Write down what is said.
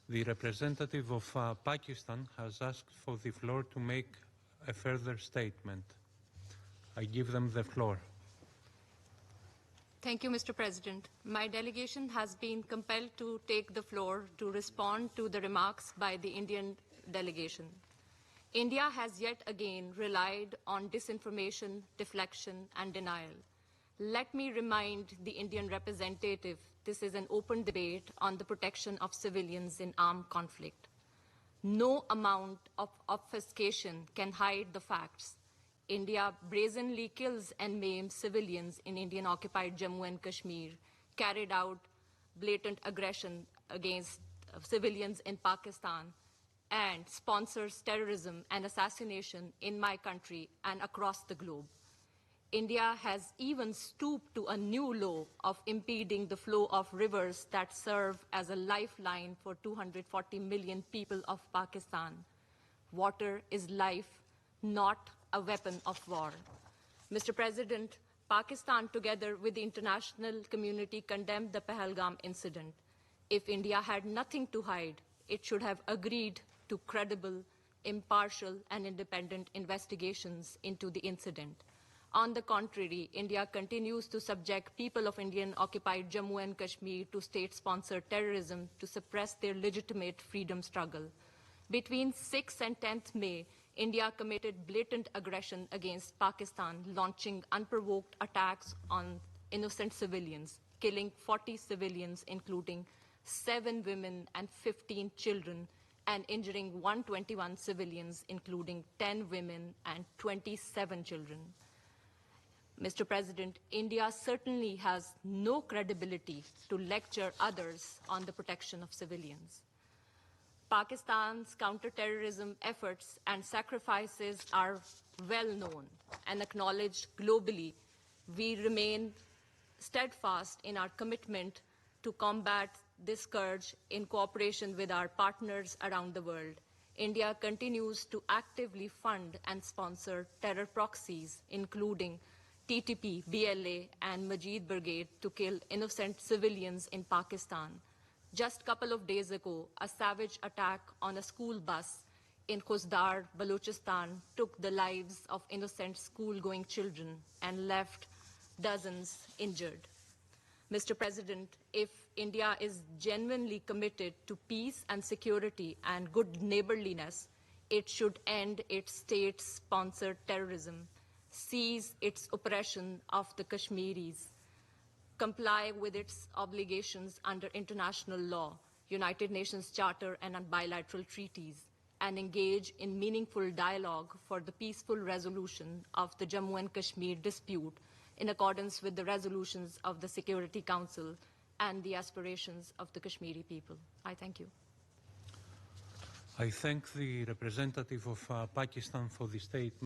The representative of Pakistan has asked for the floor to make a further statement. I give them the floor. Thank you, Mr. President. My delegation has been compelled to take the floor to respond to the remarks by the Indian delegation. India has yet again relied on disinformation, deflection, and denial. Let me remind the Indian representative this is an open debate on the protection of civilians in armed conflict. No amount of obfuscation can hide the facts. India brazenly kills and maims civilians in Indian-occupied Jammu and Kashmir, carried out blatant aggression against civilians in Pakistan, and sponsors terrorism and assassination in my country and across the globe. India has even stooped to a new law of impeding the flow of rivers that serve as a lifeline for 240 million people of Pakistan. Water is life, not a weapon of war. Mr. President, Pakistan, together with the international community, condemned the Pahalgam incident. If India had nothing to hide, it should have agreed to credible, impartial, and independent investigations into the incident. On the contrary, India continues to subject people of Indian-occupied Jammu and Kashmir to state-sponsored terrorism to suppress their legitimate freedom struggle. Between 6th and 10th May, India committed blatant aggression against Pakistan, launching unprovoked attacks on innocent civilians, killing 40 civilians, including 7 women and 15 children, and injuring 121 civilians, including 10 women and 27 children. Mr. President, India certainly has no credibility to lecture others on the protection of civilians. Pakistan's counter-terrorism efforts and sacrifices are well known and acknowledged globally. We remain steadfast in our commitment to combat this scourge in cooperation with our partners around the world. India continues to actively fund and sponsor terror proxies, including TTP, BLA, and Majid Brigade, to kill innocent civilians in Pakistan. Just a couple of days ago, a savage attack on a school bus in Khuzdar, Balochistan, took the lives of innocent school-going children and left dozens injured. Mr. President, if India is genuinely committed to peace and security and good neighborliness, it should end its state-sponsored terrorism, seize its oppression of the Kashmiris, comply with its obligations under international law, United Nations Charter and bilateral treaties, and engage in meaningful dialogue for the peaceful resolution of the Jammu and Kashmir dispute in accordance with the resolutions of the Security Council and the aspirations of the Kashmiri people. I thank you. I thank the representative of Pakistan for the statement.